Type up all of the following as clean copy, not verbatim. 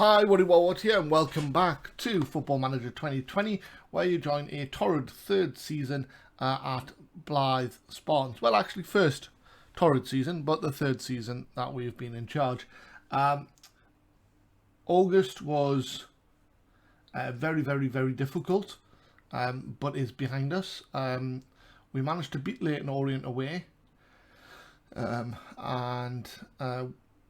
Hi, Woody Warwood here, and welcome back to Football Manager 2020, where you join a torrid third season at Blyth Spartans. Well, actually, first torrid season, but the third season that we've been in charge. August was very, very, very difficult, but is behind us. We managed to beat Leyton Orient away and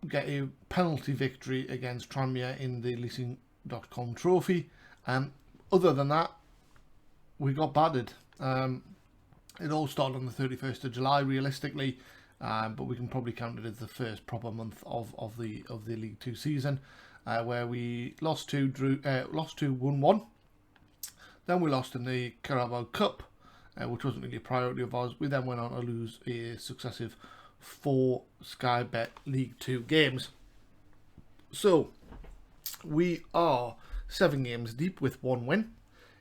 get a penalty victory against Tranmere in the leasing.com trophy. Other than that, we got battered. It all started on the 31st of July, realistically, but we can probably count it as the first proper month of the League Two season, where we lost 2, won 1. Then we lost in the Carabao Cup, which wasn't really a priority of ours. We then went on to lose a successive 4 Sky Bet League 2 games. So we are 7 games deep with 1 win.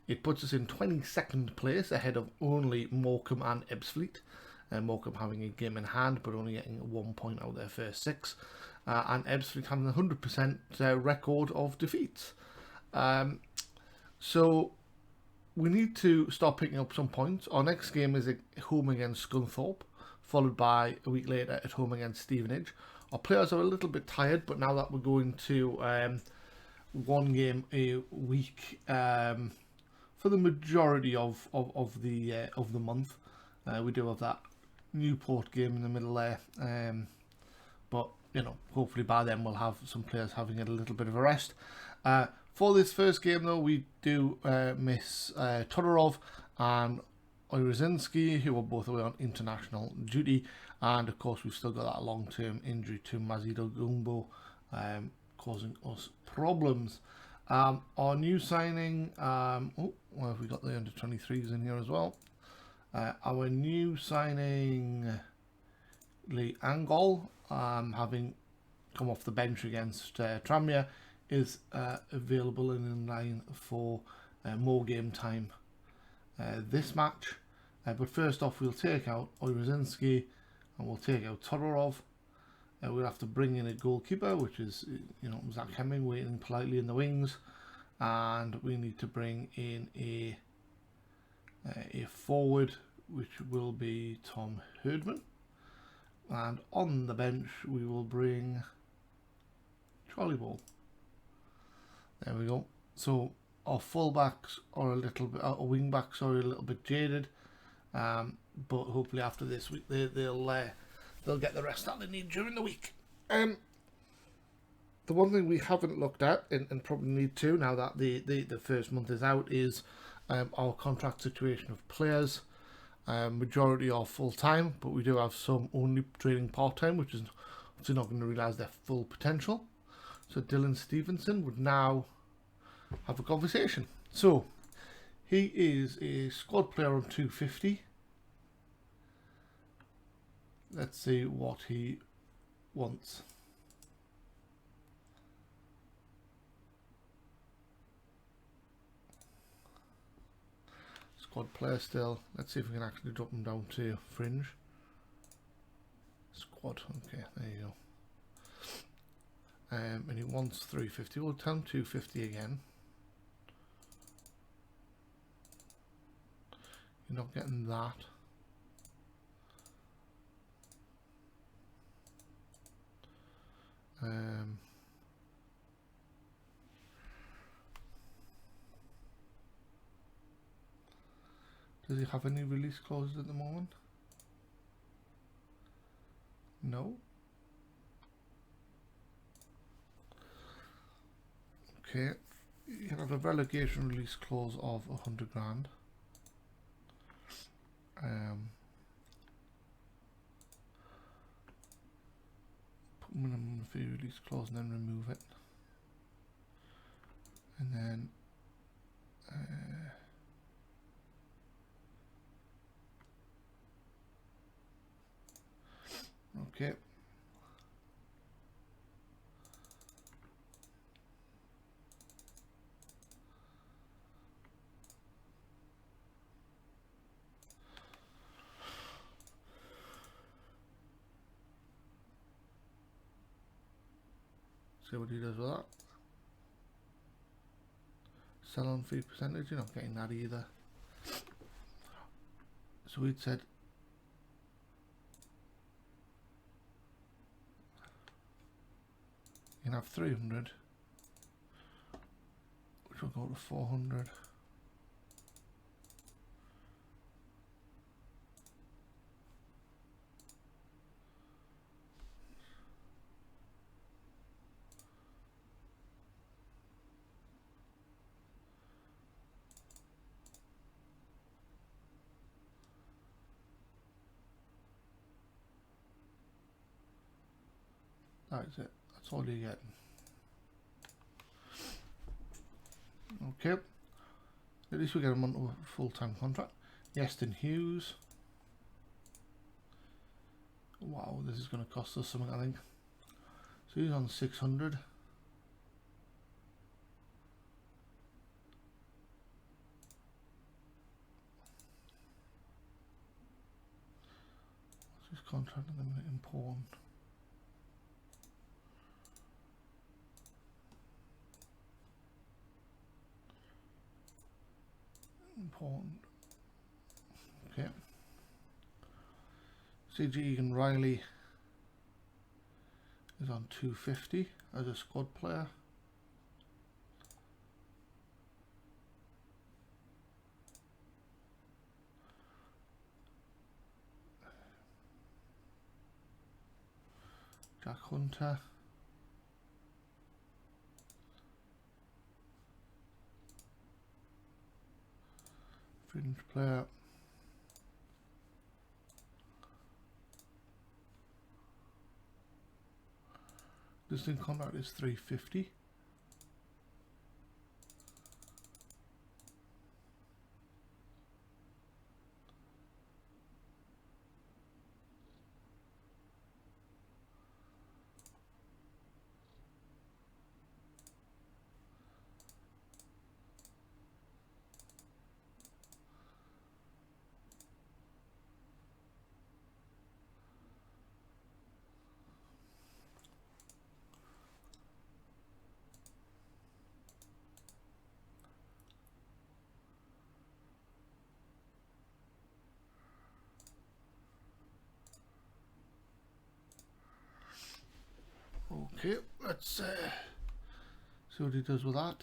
It puts us in 22nd place, ahead of only Morecambe and Ebbsfleet. Morecambe having a game in hand, but only getting 1 point out of their first 6. And Ebbsfleet having a 100% record of defeats. So we need to start picking up some points. Our next game is at home against Scunthorpe, followed by a week later at home against Stevenage. Our players are a little bit tired, but now that we're going to 1 game a week for the majority of the month, we do have that Newport game in the middle there. But you know, hopefully by then we'll have some players having a little bit of a rest. For this first game, though, we do miss Todorov and Orezinski, who are both away on international duty, and of course we've still got that long-term injury to Mazido Gumbo, causing us problems. Our new signing, well, have we got the under-23s in here as well? Our new signing, Lee Angol, having come off the bench against Tranmere, is available and in line for more game time this match. But first off, we'll take out Orezinski and we'll take out Todorov. We'll have to bring in a goalkeeper, which is, you know, Zach Hemming waiting politely in the wings, and we need to bring in a forward, which will be Tom Herdman, and on the bench we will bring Charlie Ball. There we go. So our fullbacks are a little bit, our wing backs are a little bit jaded, but hopefully after this week they'll get the rest that they need during the week. The one thing we haven't looked at, and probably need to now that the first month is out, is our contract situation of players. Majority are full time, but we do have some only trading part time, which is obviously not going to realise their full potential. So Dylan Stevenson would now have a conversation. So he is a squad player on 250. Let's see what he wants. Squad player still. Let's see if we can actually drop him down to fringe. Squad. Okay, there you go. And he wants 350. We'll tell him 250 again. You're not getting that. Does he have any release clauses at the moment? No. Okay, you have a relegation release clause of 100 grand. Put minimum fee release clause and then remove it. And then okay. See what he does with that. Sell on fee percentage, you're not getting that either. So we'd said you can have 300, which will go to 400. That's it. That's all you get. Okay. At least we get him onto a full-time contract. Yeston Hughes. Wow, this is going to cost us something, I think. So he's on 600. What's his contract at the minute? Important. Okay. CG Egan Riley is on 250 as a squad player. Jack Hunter. Fringe player. This thing contract is 350. Okay, let's see what he does with that.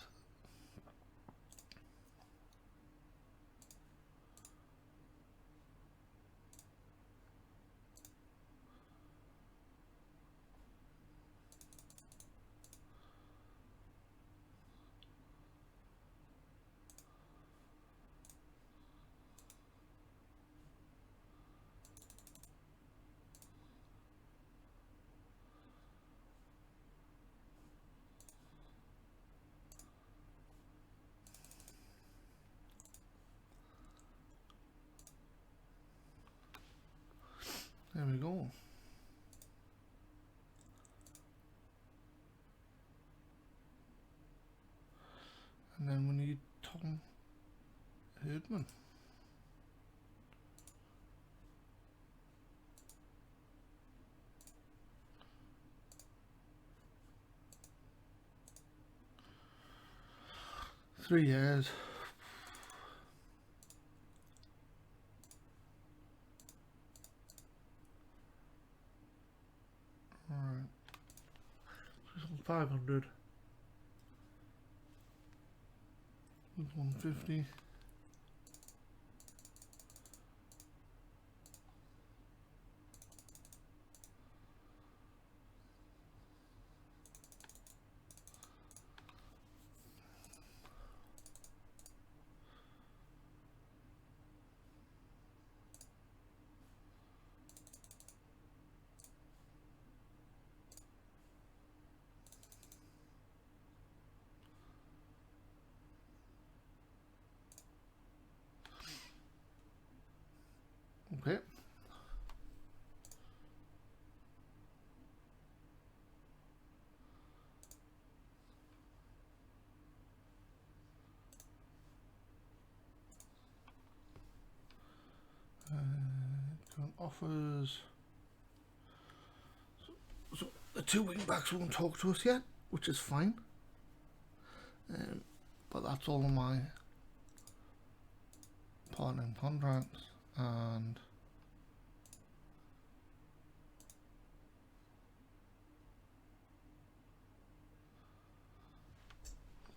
There we go. And then we need Tom Herdman. Three years. Alright. 500. 150. Okay. Current offers. So the two wing backs won't talk to us yet, which is fine. But but that's all of my part-time contracts, and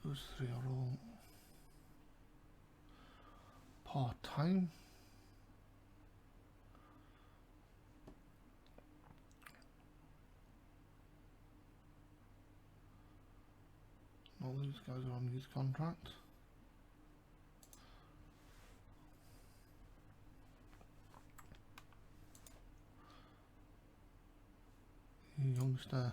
those three are all part-time. All these guys are on these contracts. Youngster.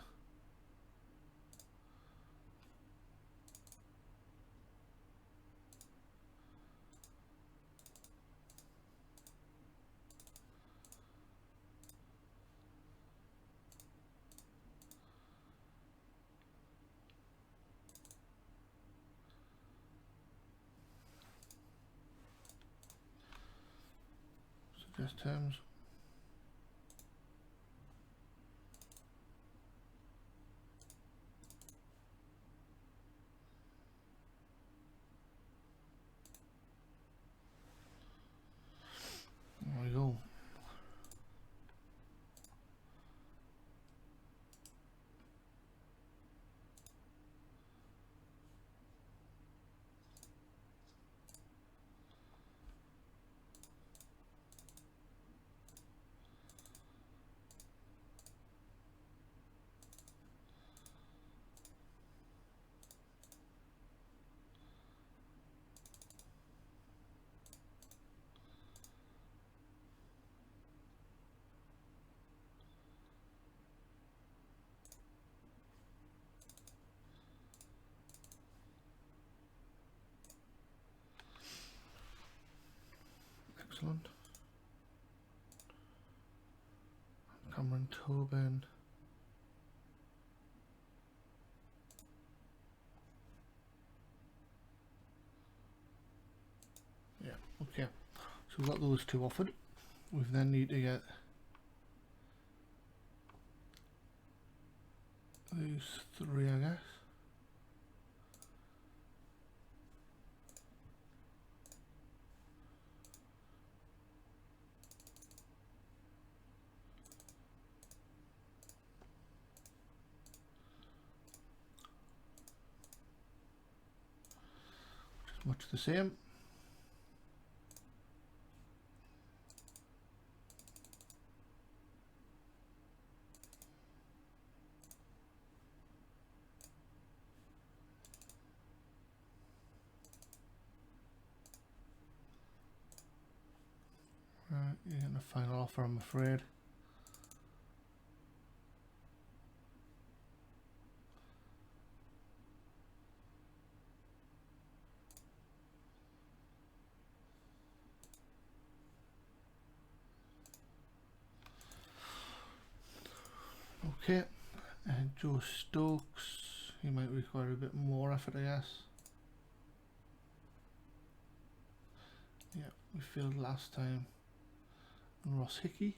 Suggest terms. There we go. Excellent. Cameron Tobin. Yeah, okay. So we've got those two offered. We then need to get these three, I guess. Just much the same. Right, you're getting a final offer, I'm afraid. Okay, and Joe Stokes, he might require a bit more effort, I guess. Yeah, we failed last time. And Ross Hickey.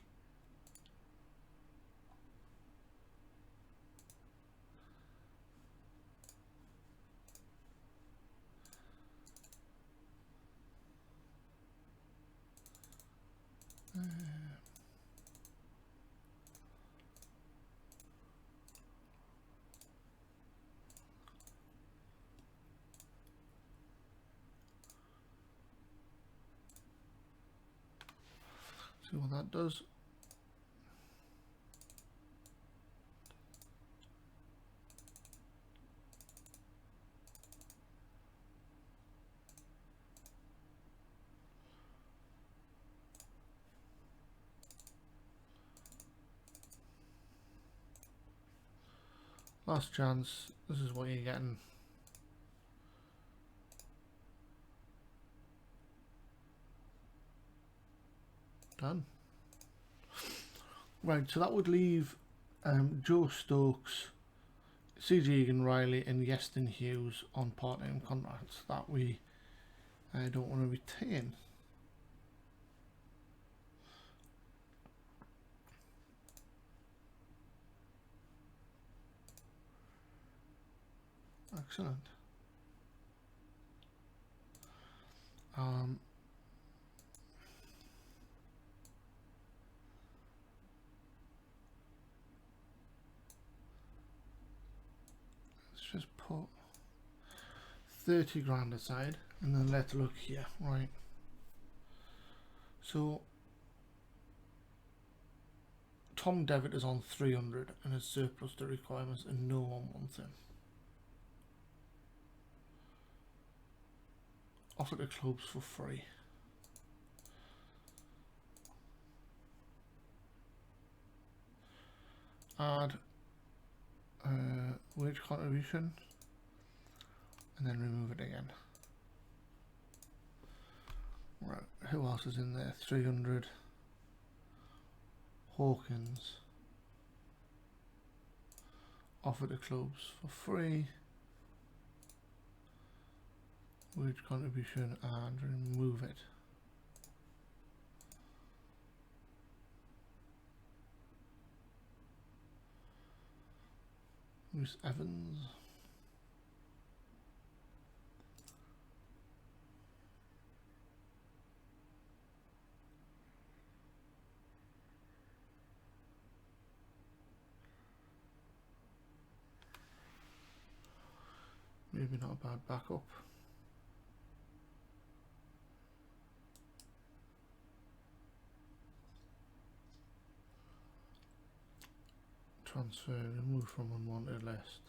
See what that does. Last chance, this is what you're getting. Done. Right, so that would leave Joe Stokes, CJ Egan Riley and Yeston Hughes on part-time contracts that we don't want to retain. Excellent. let's just put 30 grand aside and then let's look here. Right, so Tom Devitt is on 300 and is surplus to requirements and no one wants him. Offer to clubs for free. Add wage contribution and then remove it again. Right, who else is in there? 300. Hawkins. Offer to clubs for free. Wage contribution and remove it. Bruce Evans. Maybe not a bad backup. Transfer, remove from unwanted list.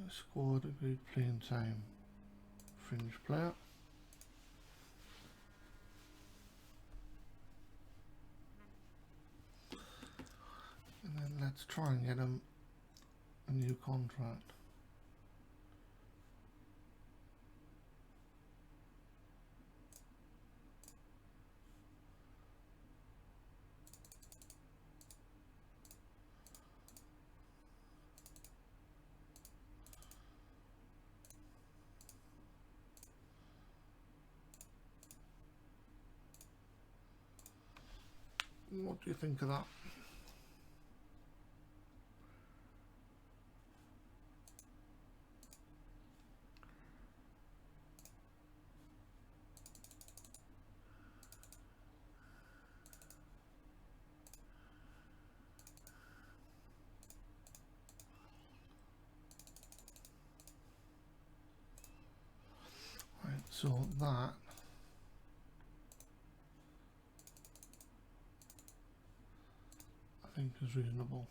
Squad agreed playing time. Fringe player. And then let's try and get him a new contract. What do you think of that? Right, so that I think is reasonable.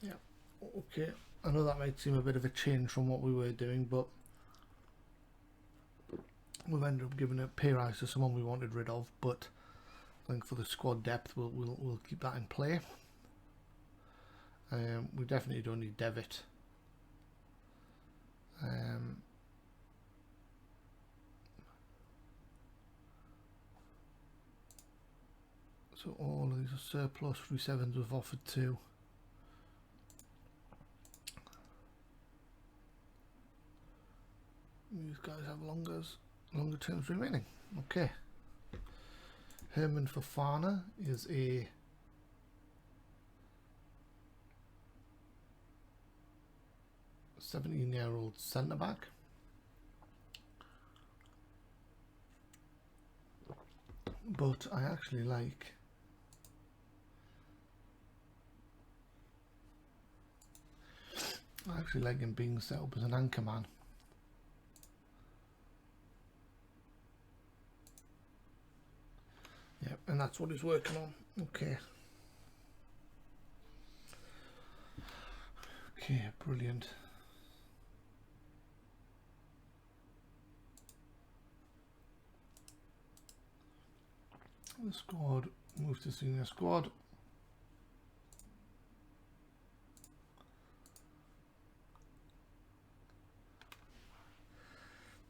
Yeah, okay. I know that might seem a bit of a change from what we were doing, but we've ended up giving a pay rise to someone we wanted rid of. But I think for the squad depth, we'll keep that in play. We definitely don't need Devitt. So all of these are surplus. 3-7s we've offered to. These guys have longer terms remaining. Okay. Herman Fofana is a 17-year-old centre back. But I actually like him being set up as an anchor man. Yep, and that's what he's working on. Okay. Okay, brilliant. The squad, move to senior squad.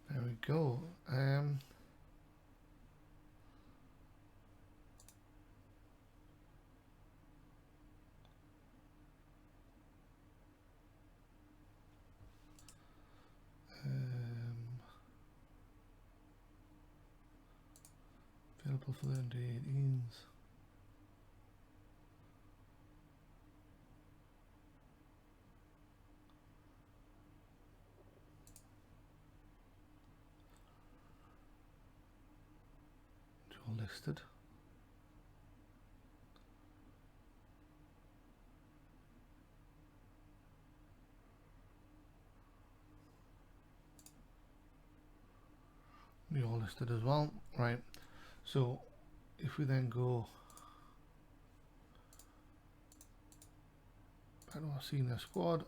There we go. Triple for the under-18s. Dual listed. You're listed as well, right? So if we then go back to our senior squad,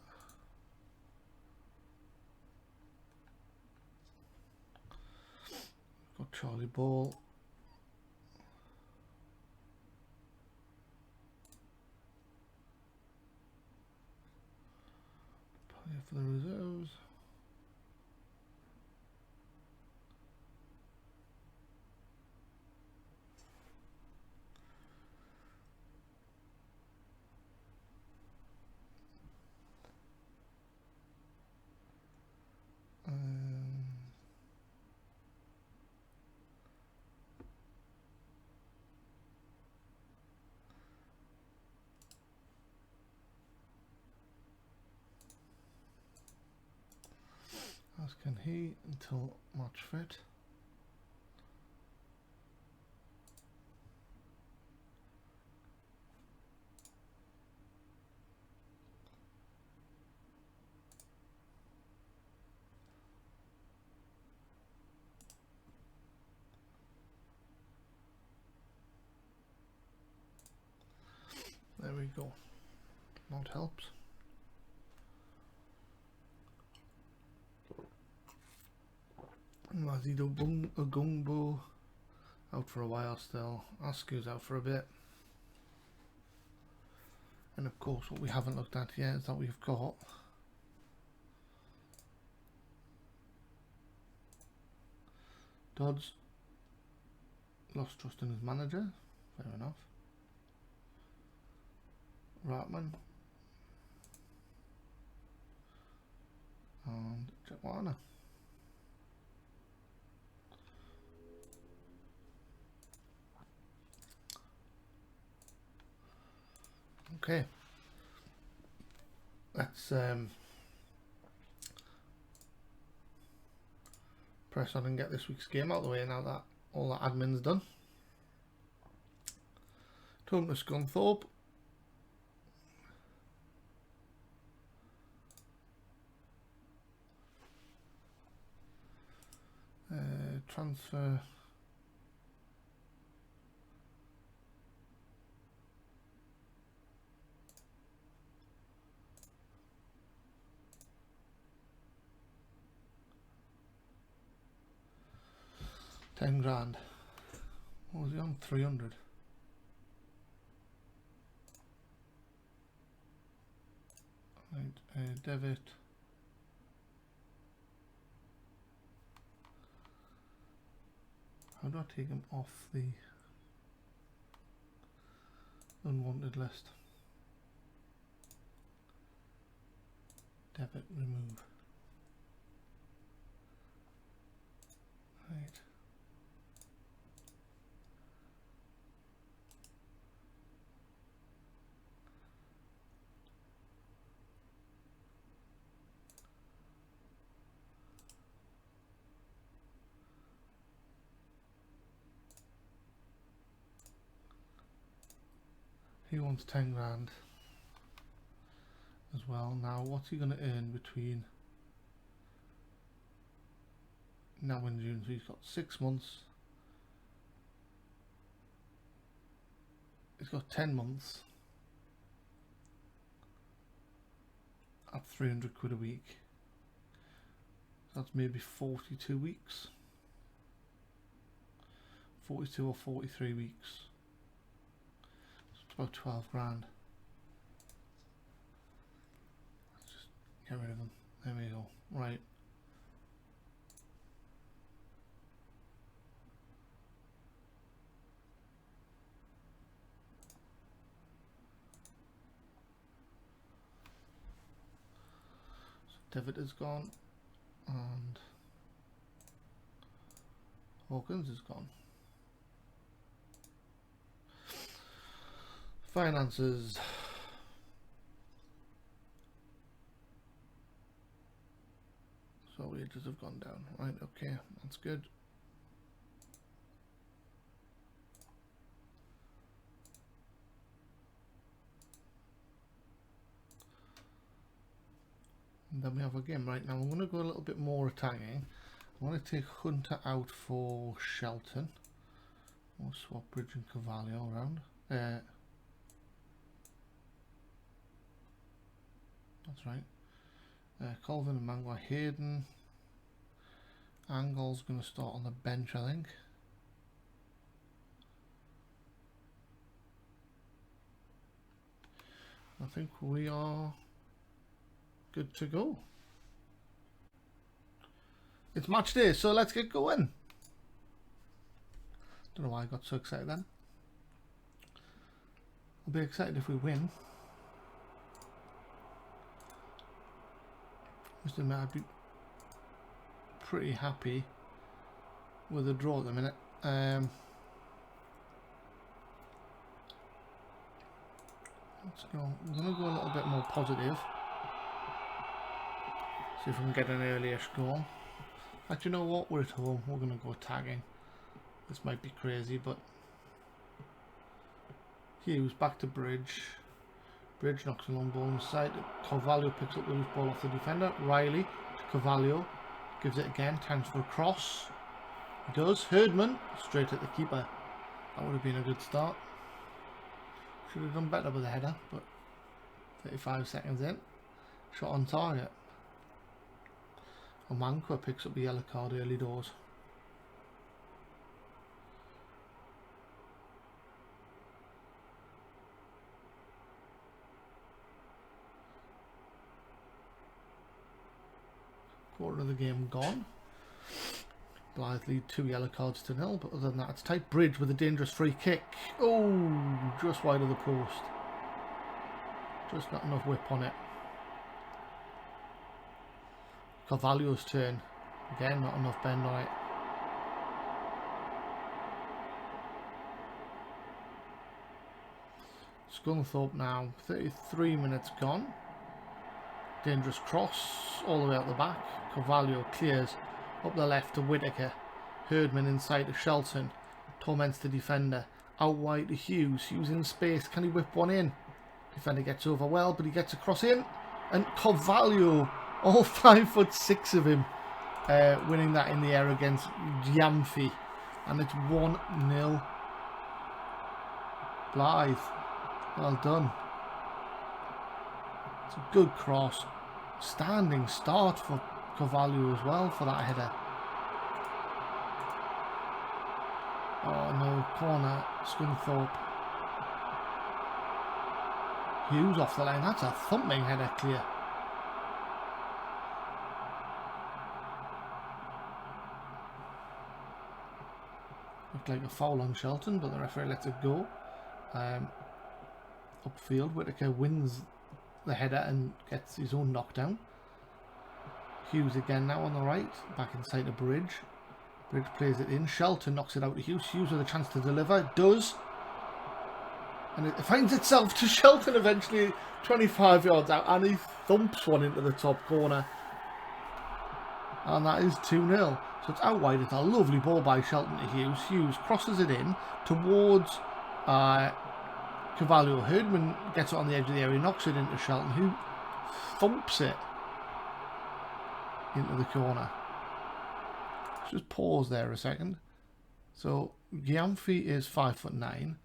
got Charlie Ball, play for the reserves. As can he until match fit. There we go. That helps. Mazido Gungbo out for a while still. Askew's out for a bit. And of course what we haven't looked at yet is that we've got Dodds lost trust in his manager. Fair enough. Ratman and Jack Warner. Okay, let's press on and get this week's game out of the way now that all that admin's done. Tom to Scunthorpe. Transfer. £10,000. What was he on? 300. Right, debit. How do I take him off the unwanted list? Debit, remove. Right. He wants 10 grand as well. Now what's he going to earn between now and June? So he's got 6 months. He's got 10 months at 300 quid a week. So that's maybe 42 weeks. 42 or 43 weeks. About 12 grand. Let's just get rid of them. There we go. Right. So Devitt is gone and Hawkins is gone. Finances. So wages have gone down. Right, okay, that's good. And then we have a game. Right, now I'm going to go a little bit more attacking. I want to take Hunter out for Shelton. We'll swap Bridge and Cavallo around. That's right. Colvin and Mangwa Hayden. Angle's going to start on the bench, I think. I think we are good to go. It's match day, so let's get going. Don't know why I got so excited then. I'll be excited if we win. Must admit, I'd be pretty happy with a draw at the minute. Let's go. I'm going to go a little bit more positive. See if we can get an early-ish goal. Actually, you know what? We're at home. We're going to go tagging. This might be crazy, but Hughes back to Bridge. Bridge knocks a long ball inside. Cavallo picks up the loose ball off the defender. Riley to Cavallo. Gives it again. Times for a cross. He does. Herdman straight at the keeper. That would have been a good start. Should have done better with the header, but 35 seconds in. Shot on target. Omankwa picks up the yellow card early doors. Quarter of the game gone. Blyth lead 2 yellow cards to 0, but other than that it's tight. Bridge with a dangerous free kick. Oh, just wide of the post. Just not enough whip on it. Cavallo's turn. Again, not enough bend on it. Scunthorpe now, 33 minutes gone. Dangerous cross all the way out the back. Cavallo clears up the left to Whittaker. Herdman inside to Shelton. Torments the defender. Out wide to Hughes. Hughes in space. Can he whip one in? Defender gets over well, but he gets a cross in. And Cavallo, all 5'6" of him, winning that in the air against Gyamfi. And it's 1-0. Blyth. Well done. It's a good cross. Standing start for Cavallo as well for that header. Oh no, corner, Scunthorpe. Hughes off the line. That's a thumping header clear. Looked like a foul on Shelton, but the referee lets it go. Upfield, Whittaker wins the header and gets his own knockdown. Hughes again now on the right, back inside the Bridge. Bridge plays it in. Shelton knocks it out to Hughes. Hughes with a chance to deliver. It does. And it finds itself to Shelton eventually, 25 yards out, and he thumps one into the top corner. And that is 2-0. So it's out wide. It's a lovely ball by Shelton to Hughes. Hughes crosses it in towards Cavallo. Herdman gets it on the edge of the area, knocks it into Shelton, who thumps it into the corner. Let's just pause there a second. So Gyamfi is 5'9"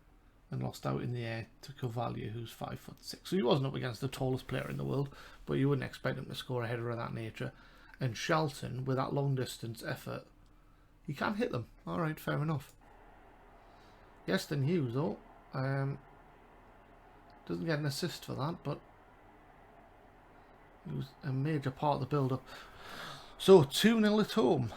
and lost out in the air to Cavallo, who's 5'6". So he wasn't up against the tallest player in the world, but you wouldn't expect him to score a header of that nature. And Shelton, with that long distance effort, he can hit them. Alright, fair enough. Yeston Hughes though, doesn't get an assist for that, but he was a major part of the build-up. So 2-0 at home.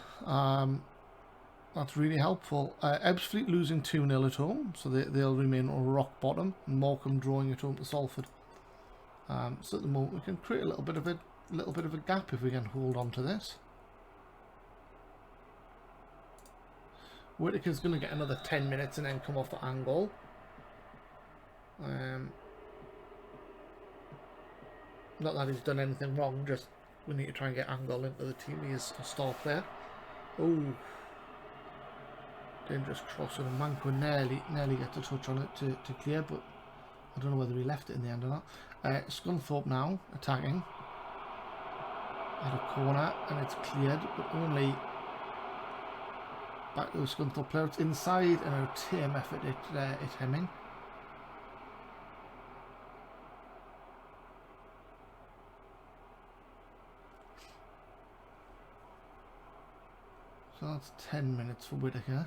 That's really helpful. Ebbsfleet losing 2-0 at home, so they'll remain on rock bottom. And Morecambe drawing at home to Salford. So at the moment we can create a little bit of a gap if we can hold on to this. Whittaker's going to get another 10 minutes and then come off the angle. Not that he's done anything wrong, just we need to try and get Angle into the team. He is a star player. Oh, dangerous cross, and Manco nearly gets a touch on it to clear, but I don't know whether he left it in the end or not. Scunthorpe now attacking at a corner, and it's cleared, but only back to the Scunthorpe player. It's inside, and a tame effort at Hemming. So that's 10 minutes for Whittaker.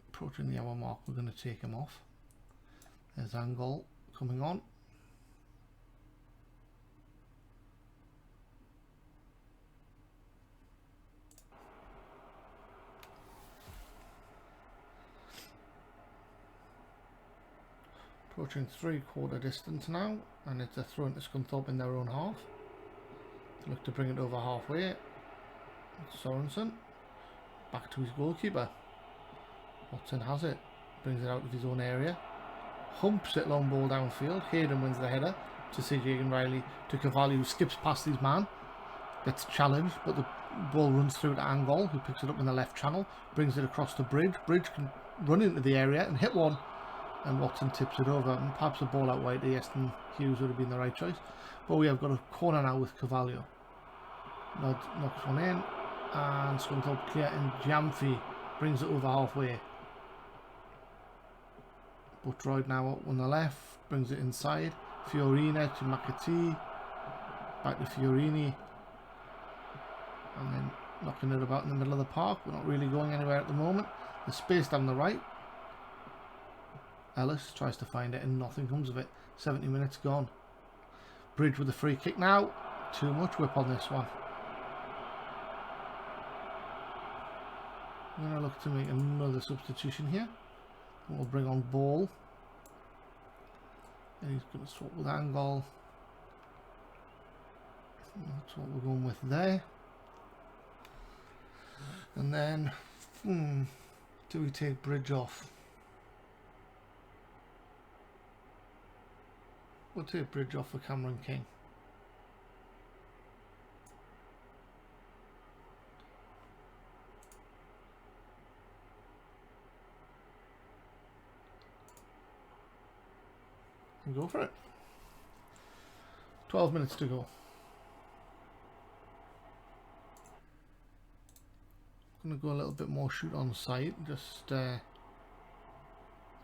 Approaching the hour mark, we're going to take him off. There's Angle coming on. Approaching 3/4 distance now, and it's a throw into Scunthorpe in their own half. They look to bring it over halfway. Sorensen back to his goalkeeper. Watson has it, brings it out of his own area, humps it long ball downfield. Hayden wins the header to CJ and Riley to Cavalli, who skips past his man, gets challenged, but the ball runs through to Angle, who picks it up in the left channel, brings it across to Bridge. Bridge can run into the area and hit one, and Watson tips it over, and perhaps a ball out wide to Yeston Hughes would have been the right choice. But we have got a corner now with Cavalli. Knocks one in, and Scunthorpe clear, and Jamfi brings it over halfway. Buttroyd now on the left, brings it inside. Fiorina to McAtee, back to Fiorini, and then knocking it about in the middle of the park. We're not really going anywhere at the moment. The space down the right. Ellis tries to find it and nothing comes of it. 70 minutes gone. Bridge with a free kick now. Too much whip on this one. I'm going to look to make another substitution here. We'll bring on Ball. And he's going to swap with Angle. That's what we're going with there. And then, do we take Bridge off? We'll take Bridge off for Cameron King. And go for it. 12 minutes to go. I'm going to go a little bit more shoot on sight. Just try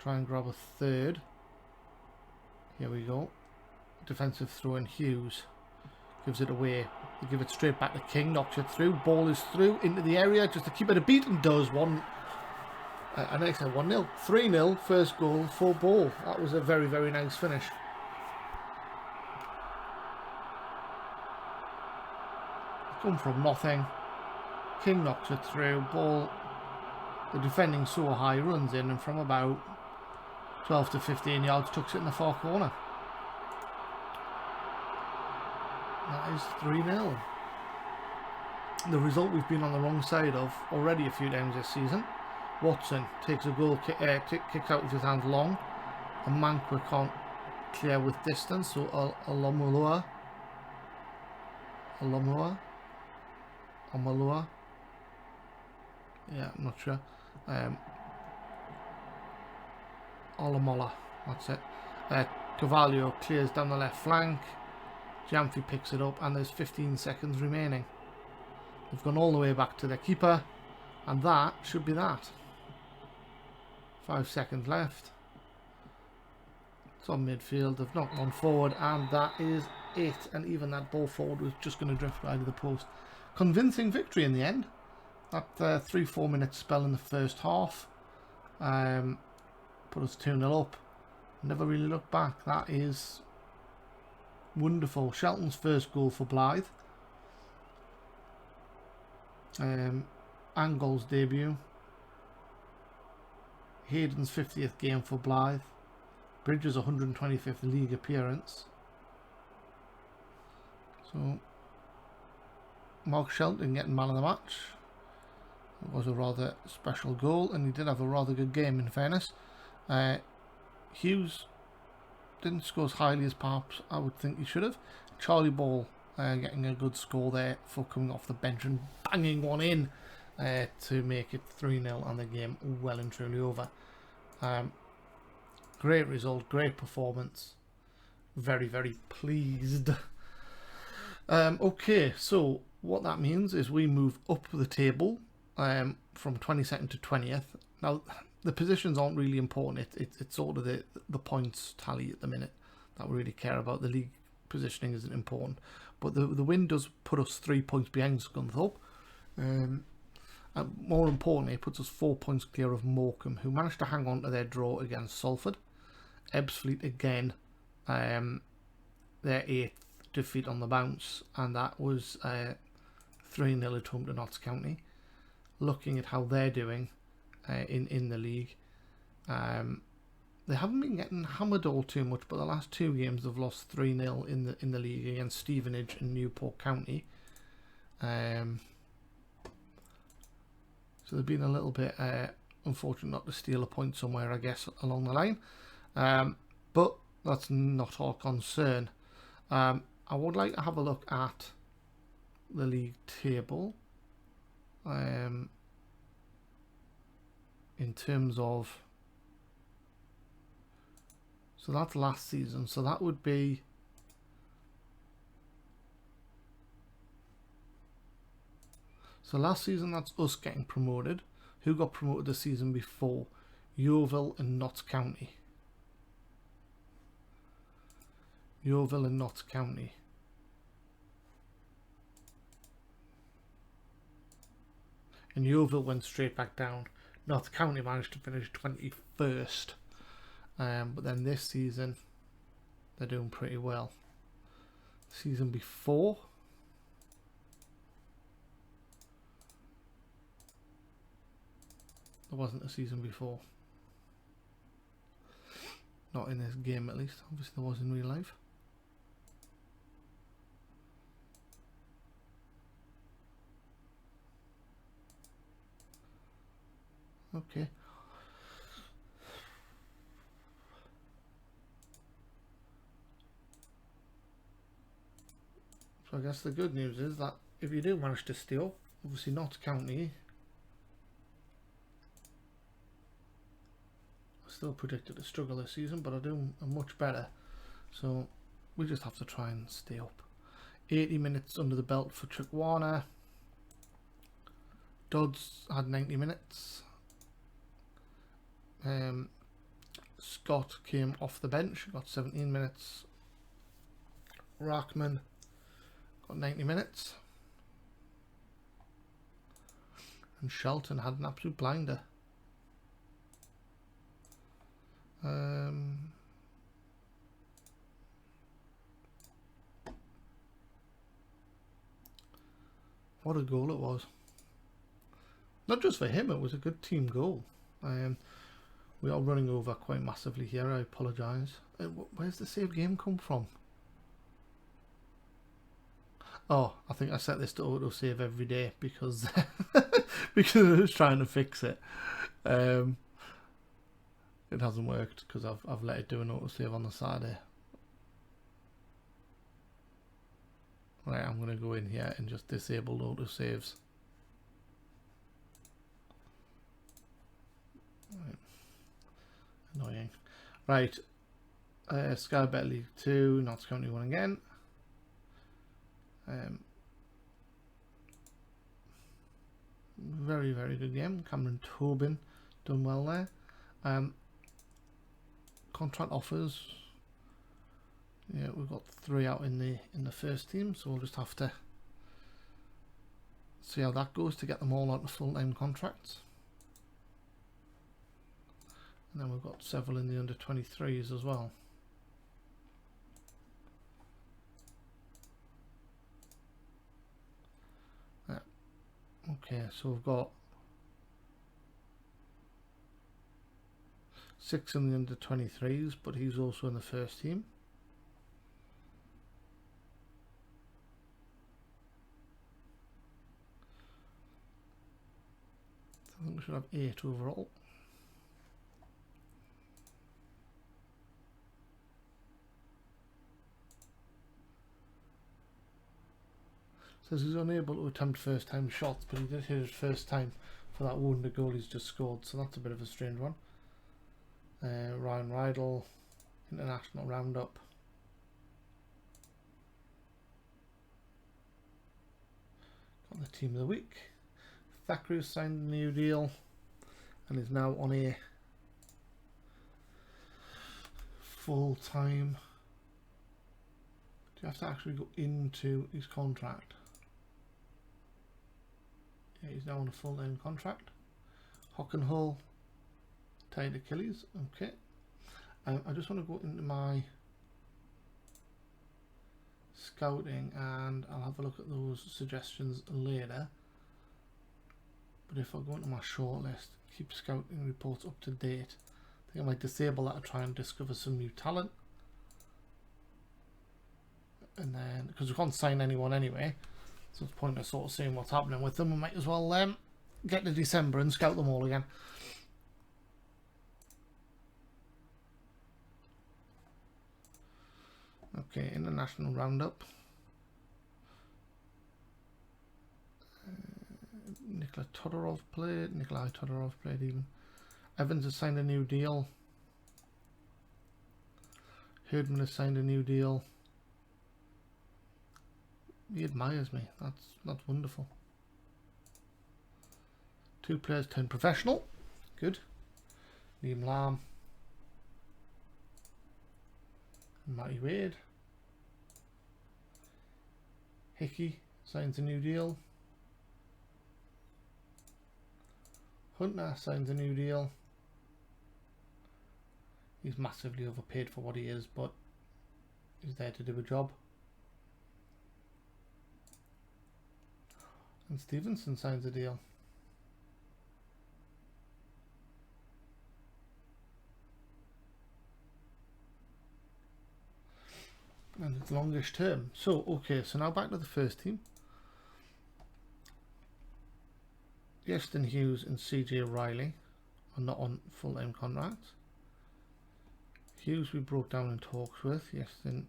and grab a third. Here we go. Defensive throw in. Hughes gives it away. They give it straight back to King. Knocks it through. Ball is through into the area. Just to keep it a beat, and does one. I think I said 1-0. 3-0. First goal for Ball. That was a very, very nice finish. Come from nothing. King knocks it through. Ball, the defending so high, runs in, and from about 12 to 15 yards tucks it in the far corner. That is 3-0. The result we've been on the wrong side of already a few times this season. Watson takes a goal kick out with his hands long, and Manqua can't clear with distance, so Alamulua, yeah, I'm not sure. Olamola, that's it. Cavallo clears down the left flank. Jamfi picks it up, and there's 15 seconds remaining. They've gone all the way back to their keeper, and that should be that. 5 seconds left. It's on midfield. They've knocked one forward, and that is it. And even that ball forward was just going to drift right of the post. Convincing victory in the end. That 3-4 minute spell in the first half put us 2-0 up. Never really looked back. That is wonderful. Shelton's first goal for Blyth. Angle's debut. Hayden's 50th game for Blyth. Bridges' 125th league appearance. So Mark Shelton getting man of the match. It was a rather special goal, and he did have a rather good game in fairness. Hughes didn't score as highly as perhaps I would think he should have. Charlie Ball getting a good score there for coming off the bench and banging one in to make it 3-0 and the game well and truly over. Great result, great performance. Very, very pleased. Okay, so what that means is we move up the table from 22nd to 20th. Now, the positions aren't really important. It's sort of the points tally at the minute that we really care about. The league positioning isn't important. But the win does put us 3 points behind Scunthorpe. And more importantly, it puts us 4 points clear of Morecambe, who managed to hang on to their draw against Salford. Ebbsfleet again, their 8th defeat on the bounce, and that was 3-0 at home to Notts County. Looking at how they're doing in the league, they haven't been getting hammered all too much, but the last 2 games they've lost 3-0 in the league against Stevenage and Newport County. So they've been a little bit unfortunate not to steal a point somewhere, I guess, along the line. But that's not our concern. I would like to have a look at the league table in terms of, so that's last season, so that would be last season, that's us getting promoted. Who got promoted the season before? Yeovil and Notts County. Yeovil and Notts County. And Yeovil went straight back down. Notts County managed to finish 21st. But then this season, they're doing pretty well. Season before, there wasn't a season before. Not in this game, at least. Obviously there was in real life. Okay. So I guess the good news is that if you do manage to steal, obviously Notts County still predicted to struggle this season, but are doing much better. So we just have to try and stay up. 80 minutes under the belt for Trick Warner. Dodds had 90 minutes. Scott came off the bench, got 17 minutes. Rackman got 90 minutes. And Shelton had an absolute blinder. What a goal it was. Not just for him, it was a good team goal. We are running over quite massively here, I apologise. Where's the save game come from? Oh, I think I set this to auto save every day because because I was trying to fix it. It hasn't worked because I've let it do an auto save on the side here. Right, I'm going to go in here and just disable auto saves. Right. Annoying. Right, Sky Bet League 2, Notts County 1 again. Very, very good game. Cameron Tobin done well there. Contract offers. Yeah, we've got 3 out in the first team, so we'll just have to see how that goes to get them all onto full-time contracts. And then we've got several in the under 23s as well. Yeah. Okay, so we've got 6 in the under 23s, but he's also in the first team. I think we should have 8 overall. Says he's unable to attempt first time shots, but he did hit his first time for that wounded goal he's just scored, so that's a bit of a strange one. Ryan Rydell, international roundup. Got the team of the week. Thackeray signed a new deal and is now on a full-time. Do you have to actually go into his contract? Yeah, he's now on a full-time contract. Hockenhull, tied Achilles. Okay. I just want to go into my scouting and I'll have a look at those suggestions later. But if I go into my shortlist, keep scouting reports up to date, I think I might disable that to try and discover some new talent. And then, because we can't sign anyone anyway, so it's pointless sort of seeing what's happening with them, we might as well get to December and scout them all again. Okay, international roundup. Nikolai Todorov played even. Evans has signed a new deal. Herdman has signed a new deal. He admires me. That's wonderful. 2 players turned professional. Good. Liam Lamb. Matty Wade. Hickey signs a new deal. Hunter signs a new deal. He's massively overpaid for what he is, but he's there to do a job. And Stevenson signs a deal. And it's longish term. So, okay, so now back to the first team. Yeston Hughes and CJ Riley are not on full-time contracts. Hughes we broke down in talks with. Yeston,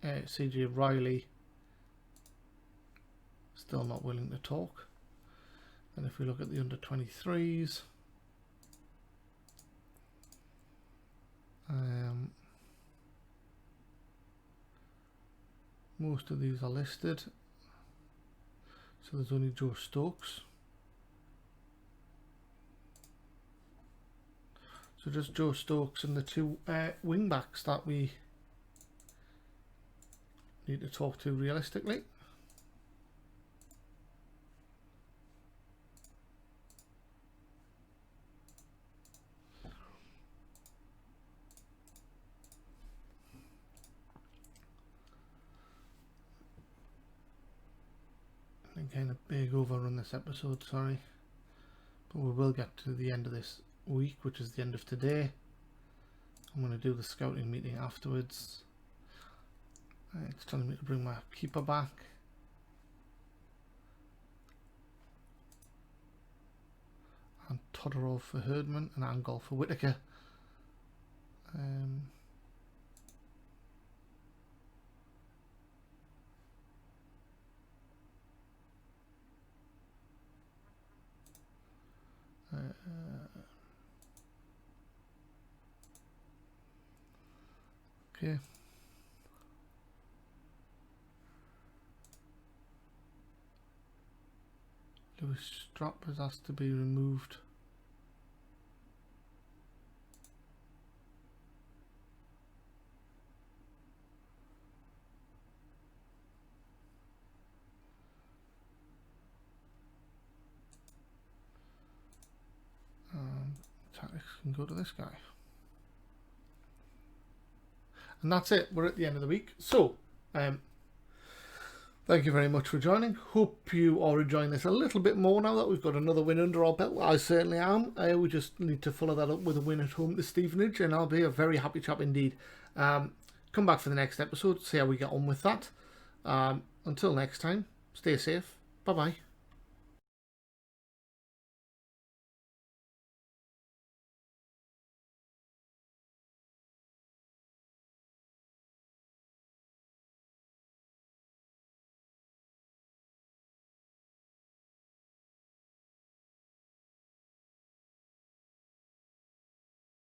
CJ Riley still not willing to talk. And if we look at the under-23s, most of these are listed. So there's only Joe Stokes. So just Joe Stokes and the 2 wing backs that we need to talk to realistically. And kind of big overrun this episode, sorry. But we will get to the end of this week, which is the end of today. I'm going to do the scouting meeting afterwards. It's telling me to bring my keeper back. And Todorov for Herdman and Angol for Whitaker. Okay. Lewis Strap has asked to be removed. Tactics can go to this guy. And that's it. We're at the end of the week. So, thank you very much for joining. Hope you are enjoying this a little bit more now that we've got another win under our belt. I certainly am. We just need to follow that up with a win at home to Stevenage, and I'll be a very happy chap indeed. Come back for the next episode, see how we get on with that. Until next time, stay safe. Bye-bye.